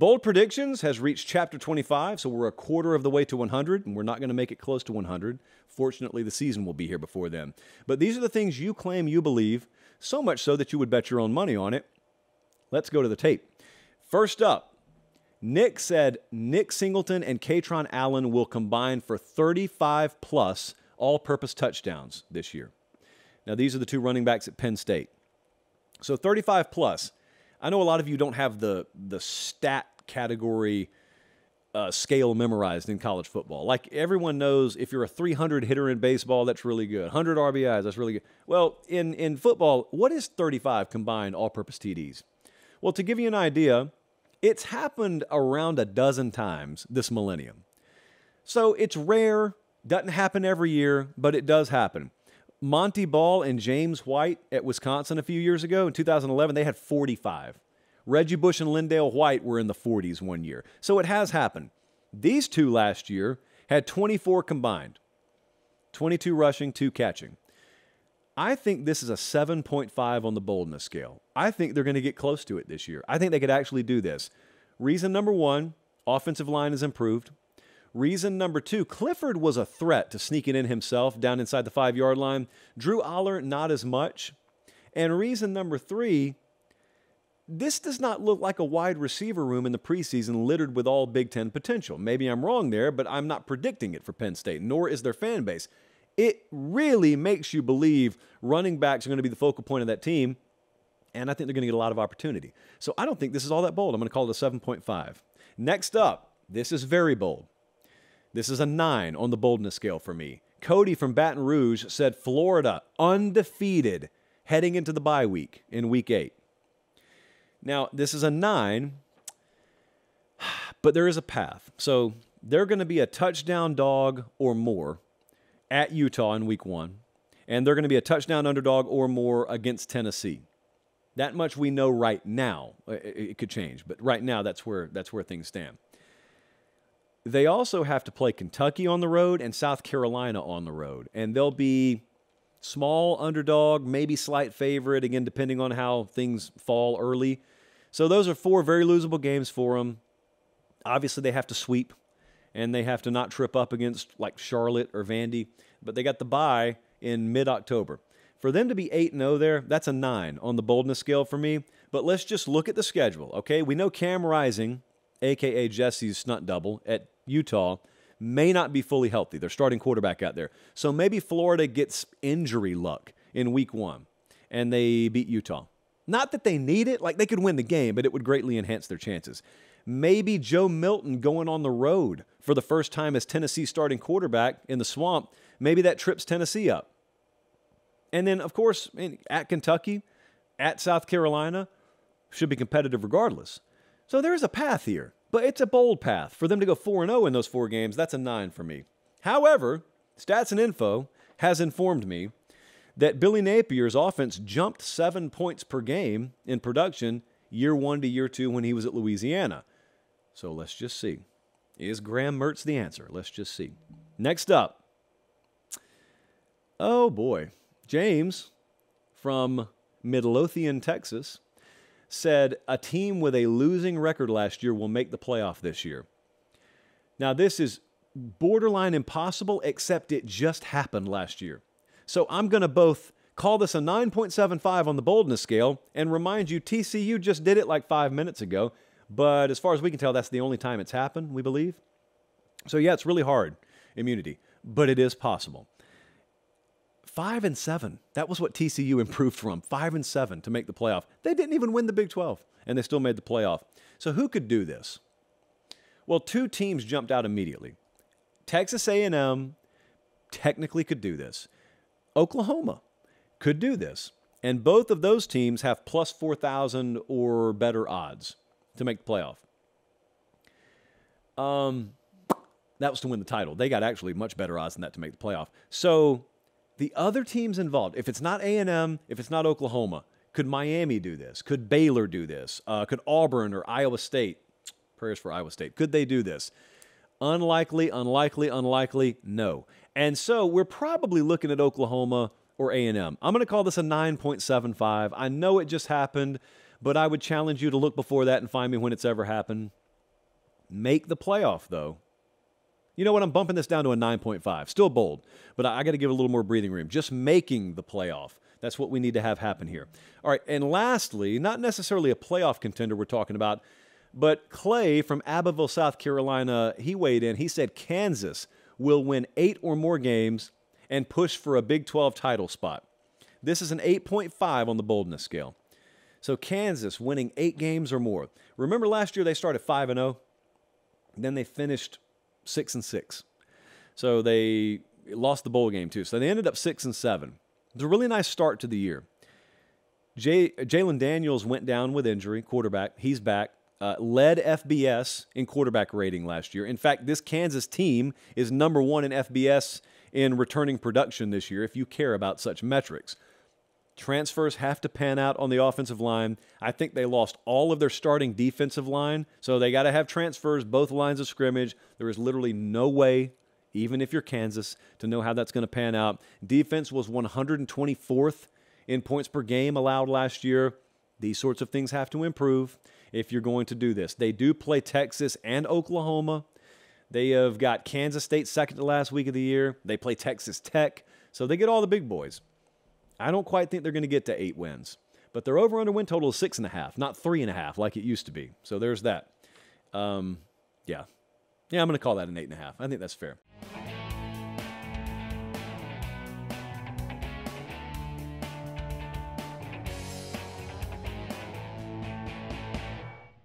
Bold Predictions has reached chapter 25, so we're a quarter of the way to 100, and we're not going to make it close to 100. Fortunately, the season will be here before then. But these are the things you claim you believe, so much so that you would bet your own money on it. Let's go to the tape. First up, Nick said Nick Singleton and Katron Allen will combine for 35-plus all-purpose touchdowns this year. Now, these are the two running backs at Penn State. So 35-plus. I know a lot of you don't have the stat category scale memorized in college football. Like, everyone knows if you're a 300 hitter in baseball, that's really good. 100 RBIs, that's really good. Well, in football, what is 35 combined all-purpose TDs? Well, to give you an idea, it's happened around a dozen times this millennium. So it's rare, doesn't happen every year, but it does happen. Monty Ball and James White at Wisconsin a few years ago, in 2011, they had 45. Reggie Bush and Lindale White were in the 40s one year. So it has happened. These two last year had 24 combined. 22 rushing, 2 catching. I think this is a 7.5 on the boldness scale. I think they're going to get close to it this year. I think they could actually do this. Reason number 1, offensive line has improved. Reason number 2, Clifford was a threat to sneaking in himself down inside the 5-yard line. Drew Aller, not as much. And reason number 3, this does not look like a wide receiver room in the preseason littered with all Big Ten potential. Maybe I'm wrong there, but I'm not predicting it for Penn State, nor is their fan base. It really makes you believe running backs are going to be the focal point of that team, and I think they're going to get a lot of opportunity. So I don't think this is all that bold. I'm going to call it a 7.5. Next up, this is very bold. This is a 9 on the boldness scale for me. Cody from Baton Rouge said Florida undefeated heading into the bye week in week 8. Now, this is a 9, but there is a path. So they're going to be a touchdown dog or more at Utah in week 1, and they're going to be a touchdown underdog or more against Tennessee. That much we know right now. It could change, but right now that's where things stand. They also have to play Kentucky on the road and South Carolina on the road, and they'll be small underdog, maybe slight favorite, again, depending on how things fall early. So those are 4 very losable games for them. Obviously, they have to sweep, and they have to not trip up against like Charlotte or Vandy, but they got the bye in mid-October. For them to be 8-0 there, that's a 9 on the boldness scale for me. But let's just look at the schedule, okay? We know Cam Rising, a.k.a. Jesse's stunt double at Utah, may not be fully healthy. They're starting quarterback out there. So maybe Florida gets injury luck in week 1, and they beat Utah. Not that they need it. Like, they could win the game, but it would greatly enhance their chances. Maybe Joe Milton going on the road for the first time as Tennessee's starting quarterback in the swamp, maybe that trips Tennessee up. And then, of course, at Kentucky, at South Carolina, should be competitive regardless. So there's a path here, but it's a bold path. For them to go 4-0 in those 4 games, that's a 9 for me. However, Stats and Info has informed me that Billy Napier's offense jumped 7 points per game in production year 1 to year 2 when he was at Louisiana. So let's just see. Is Graham Mertz the answer? Let's just see. Next up. Oh, boy. James from Midlothian, Texas, said a team with a losing record last year will make the playoff this year. Now, this is borderline impossible, except it just happened last year. So I'm going to both call this a 9.75 on the boldness scale and remind you TCU just did it like 5 minutes ago. But as far as we can tell, that's the only time it's happened, we believe. So, yeah, it's really hard, immunity, but it is possible. 5-7. That was what TCU improved from, 5-7 to make the playoff. They didn't even win the Big 12, and they still made the playoff. So who could do this? Well, 2 teams jumped out immediately. Texas A&M technically could do this. Oklahoma could do this. And both of those teams have plus 4,000 or better odds to make the playoff. That was to win the title. They got actually much better odds than that to make the playoff. So the other teams involved, if it's not A&M, if it's not Oklahoma, could Miami do this? Could Baylor do this? Could Auburn or Iowa State? Prayers for Iowa State. Could they do this? Unlikely, unlikely, unlikely, no. And so we're probably looking at Oklahoma or A&M. I'm going to call this a 9.75. I know it just happened, but I would challenge you to look before that and find me when it's ever happened. make the playoff, though. You know what? I'm bumping this down to a 9.5. Still bold, but I got to give a little more breathing room. Just making the playoff. That's what we need to have happen here. All right, and lastly, not necessarily a playoff contender we're talking about, but Clay from Abbeville, South Carolina, he weighed in. He said Kansas will win 8 or more games and push for a Big 12 title spot. This is an 8.5 on the boldness scale. So Kansas winning 8 games or more. Remember last year they started 5-0? Then they finished 6-6. So they lost the bowl game too. So they ended up 6-7. It's a really nice start to the year. Jalen Daniels went down with injury, quarterback. He's back. Led FBS in quarterback rating last year. In fact, this Kansas team is number 1 in FBS in returning production this year, if you care about such metrics. Transfers have to pan out on the offensive line. I think they lost all of their starting defensive line, so they got to have transfers, both lines of scrimmage. There is literally no way, even if you're Kansas, to know how that's going to pan out. Defense was 124th in points per game allowed last year. These sorts of things have to improve if you're going to do this. They do play Texas and Oklahoma. They have got Kansas State second to last week of the year. They play Texas Tech, so they get all the big boys. I don't quite think they're going to get to 8 wins, but their over-under win total is 6.5, not 3.5 like it used to be. So there's that. Yeah, I'm going to call that an 8.5. I think that's fair.